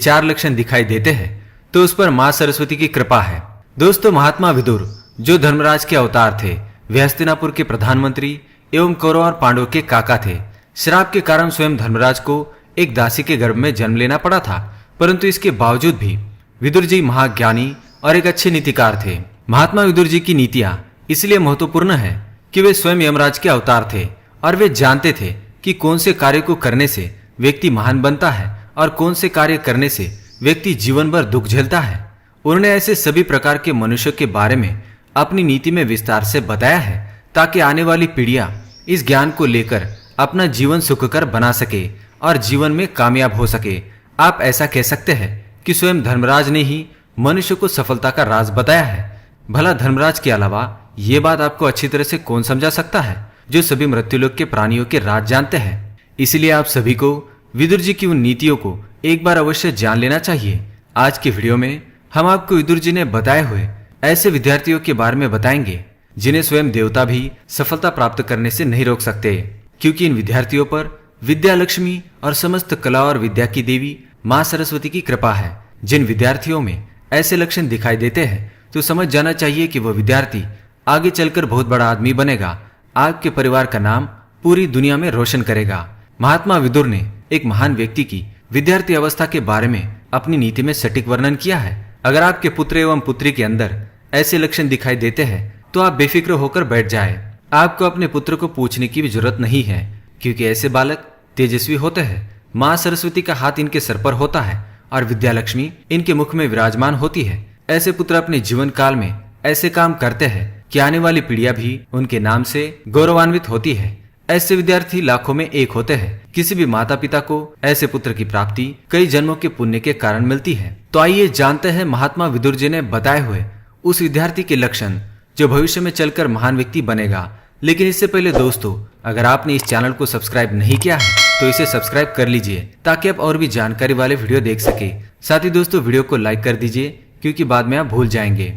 4 लक्षण दिखाई देते हैं तो उस पर मां सरस्वती की कृपा है। दोस्तों, महात्मा विदुर जो धर्मराज के अवतार थे, वे हस्तिनापुर के प्रधानमंत्री एवं कौरव और पांडव के काका थे। श्राप के कारण स्वयं धर्मराज को एक दासी के गर्भ में जन्म लेना पड़ा था, परंतु इसके बावजूद भी विदुर जी महाज्ञानी और एक अच्छे नीतिकार थे। महात्मा विदुर जी की नीतियां इसलिए महत्वपूर्ण है कि वे स्वयं यमराज के अवतार थे और वे जानते थे कि कौन से कार्य को करने से व्यक्ति महान बनता है और कौन से कार्य करने से व्यक्ति जीवन भर दुख झेलता है। उन्होंने ऐसे सभी प्रकार के मनुष्यों के बारे में अपनी नीति में विस्तार से बताया है ताकि आने वाली पीढ़ियां इस ज्ञान को लेकर अपना जीवन सुखकर बना सके और जीवन में कामयाब हो सके। आप ऐसा कह सकते हैं कि स्वयं धर्मराज ने ही मनुष्य को सफलता का राज बताया है। भला धर्मराज के अलावा ये बात आपको अच्छी तरह से कौन समझा सकता है जो सभी मृत्युलोक के प्राणियों के राज जानते हैं। इसलिए आप सभी को विदुर जी की उन नीतियों को एक बार अवश्य जान लेना चाहिए। आज के वीडियो में हम आपको विदुर जी ने बताए हुए ऐसे विद्यार्थियों के बारे में बताएंगे जिन्हें स्वयं देवता भी सफलता प्राप्त करने से नहीं रोक सकते, क्योंकि इन विद्यार्थियों पर विद्या लक्ष्मी और समस्त कला और विद्या की देवी मां सरस्वती की कृपा है। जिन विद्यार्थियों में ऐसे लक्षण दिखाई देते हैं तो समझ जाना चाहिए कि वह विद्यार्थी आगे चलकर बहुत बड़ा आदमी बनेगा, आपके परिवार का नाम पूरी दुनिया में रोशन करेगा। महात्मा विदुर ने एक महान व्यक्ति की विद्यार्थी अवस्था के बारे में अपनी नीति में सटीक वर्णन किया है। अगर आपके पुत्र एवं पुत्री के अंदर ऐसे लक्षण दिखाई देते हैं तो आप बेफिक्र होकर बैठ जाए। आपको अपने पुत्र को पूछने की भी जरूरत नहीं है, क्योंकि ऐसे बालक तेजस्वी होते हैं। मां सरस्वती का हाथ इनके सर पर होता है और विद्या लक्ष्मी इनके मुख में विराजमान होती है। ऐसे पुत्र अपने जीवन काल में ऐसे काम करते हैं कि आने वाली पीढ़ियां भी उनके नाम से गौरवान्वित होती है। ऐसे विद्यार्थी लाखों में एक होते हैं। किसी भी माता पिता को ऐसे पुत्र की प्राप्ति कई जन्मों के पुण्य के कारण मिलती है। तो आइए जानते हैं महात्मा विदुर जी ने बताए हुए उस विद्यार्थी के लक्षण जो भविष्य में चलकर महान व्यक्ति बनेगा। लेकिन इससे पहले दोस्तों, अगर आपने इस चैनल को सब्सक्राइब नहीं किया है तो इसे सब्सक्राइब कर लीजिए ताकि आप और भी जानकारी वाले वीडियो देख सके। साथ ही दोस्तों, वीडियो को लाइक कर दीजिए क्योंकि बाद में आप भूल जाएंगे।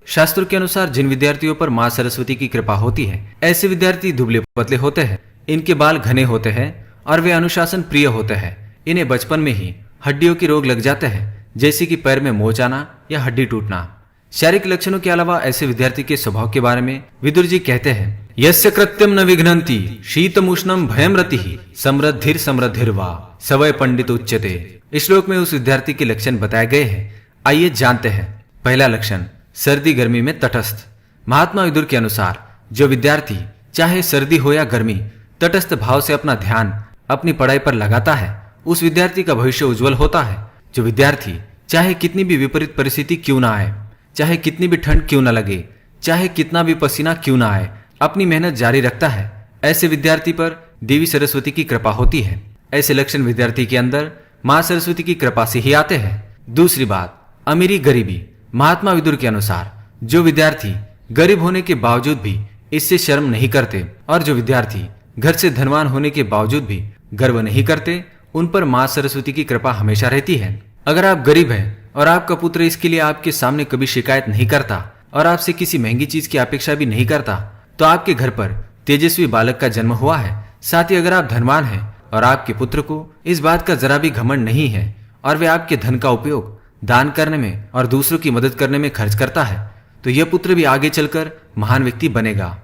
शास्त्रों के अनुसार जिन विद्यार्थियों पर मां सरस्वती की कृपा होती है, ऐसे विद्यार्थी दुबले पतले होते हैं, इनके बाल घने होते हैं और वे अनुशासन प्रिय होते हैं। इन्हें बचपन में ही हड्डियों के रोग लग जाते हैं, जैसे कि पैर में मोच आना या हड्डी टूटना। शारीरिक लक्षणों के अलावा ऐसे विद्यार्थी के स्वभाव के बारे में विदुर जी कहते हैं, यस्य कृत्यम न विघ्नन्ति शीतमुष्णम भयम रतिः समृद्धिर समृद्धिर्वा सवय पंडित उच्यते। इस श्लोक में उस विद्यार्थी के लक्षण बताए गए हैं। आइए जानते हैं। पहला लक्षण, सर्दी गर्मी में तटस्थ। महात्मा विदुर के अनुसार जो विद्यार्थी चाहे सर्दी हो या गर्मी तटस्थ भाव से अपना ध्यान अपनी पढ़ाई पर लगाता है, उस विद्यार्थी का भविष्य उज्जवल होता है। जो विद्यार्थी चाहे कितनी भी विपरीत परिस्थिति क्यों ना आए, चाहे कितनी भी ठंड क्यों ना लगे, चाहे कितना भी पसीना क्यों ना आए, अपनी मेहनत जारी रखता है, ऐसे विद्यार्थी पर देवी सरस्वती की कृपा होती है। ऐसे लक्षण विद्यार्थी के अंदर मां सरस्वती की कृपा से ही आते हैं। दूसरी बात, अमीरी गरीबी। महात्मा विदुर के अनुसार जो विद्यार्थी गरीब होने के बावजूद भी इससे शर्म नहीं करते और जो विद्यार्थी घर से धनवान होने के बावजूद भी गर्व नहीं करते, उन पर मां सरस्वती की कृपा हमेशा रहती है। अगर आप गरीब हैं और आपका पुत्र इसके लिए आपके सामने कभी शिकायत नहीं करता और आपसे किसी महंगी चीज की अपेक्षा भी नहीं करता, तो आपके घर पर तेजस्वी बालक का जन्म हुआ है। साथ ही अगर आप धनवान हैं और आपके पुत्र को इस बात का जरा भी घमंड नहीं है और वे आपके धन का उपयोग दान करने में और दूसरों की मदद करने में खर्च करता है, तो यह पुत्र भी आगे चलकर महान व्यक्ति बनेगा।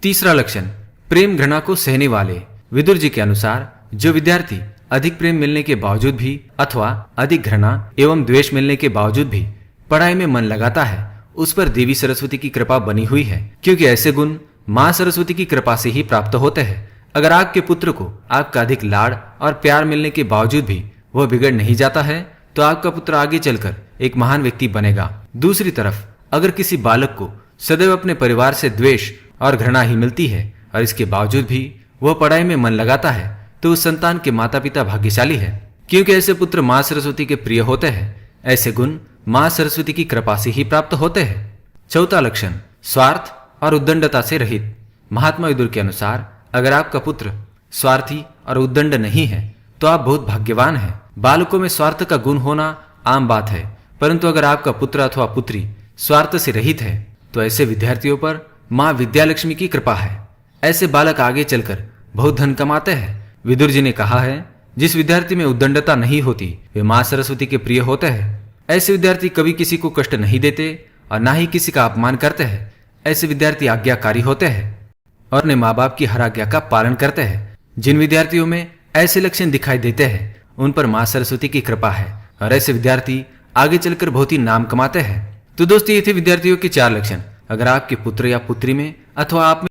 तीसरा लक्षण, प्रेम घृणा को सहने वाले। विदुर जी के अनुसार जो विद्यार्थी अधिक प्रेम मिलने के बावजूद भी अथवा अधिक घृणा एवं द्वेष मिलने के बावजूद भी पढ़ाई में मन लगाता है, उस पर देवी सरस्वती की कृपा बनी हुई है, क्योंकि ऐसे गुण मां सरस्वती की कृपा से ही प्राप्त होते हैं। अगर आपके पुत्र को आपका अधिक लाड़ और प्यार मिलने के बावजूद भी वह बिगड़ नहीं जाता है, तो आपका पुत्र आगे चलकर एक महान व्यक्ति बनेगा। दूसरी तरफ अगर किसी बालक को सदैव अपने परिवार से द्वेष और घृणा ही मिलती है और इसके बावजूद भी वह पढ़ाई में मन लगाता है, तो उस संतान के माता पिता भाग्यशाली है, क्योंकि ऐसे पुत्र मां सरस्वती के प्रिय होते हैं। ऐसे गुण मां सरस्वती की कृपा से ही प्राप्त होते हैं। चौथा लक्षण, स्वार्थ और उद्दंडता से रहित। महात्मा विदुर के अनुसार अगर आपका पुत्र स्वार्थी और उद्दंड नहीं है तो आप बहुत भाग्यवान हैं। बालकों में स्वार्थ का गुण होना आम बात है, परंतु अगर आपका पुत्र अथवा पुत्री स्वार्थ से रहित है तो ऐसे विद्यार्थियों पर मां विद्या लक्ष्मी की कृपा है। ऐसे बालक आगे चलकर बहुत धन कमाते हैं। विदुर जी ने कहा है, जिस विद्यार्थी में उद्दंडता नहीं होती वे माँ सरस्वती के प्रिय होते हैं। ऐसे विद्यार्थी कभी किसी को कष्ट नहीं देते और ना ही किसी का अपमान करते हैं। ऐसे विद्यार्थी आज्ञाकारी होते हैं और अपने माँ बाप की हर आज्ञा का पालन करते हैं। जिन विद्यार्थियों में ऐसे लक्षण दिखाई देते हैं उन पर माँ सरस्वती की कृपा है और ऐसे विद्यार्थी आगे चलकर बहुत ही नाम कमाते हैं। तो दोस्तों, ये थे विद्यार्थियों के 4 लक्षण। अगर आपके पुत्र या पुत्री में अथवा आप में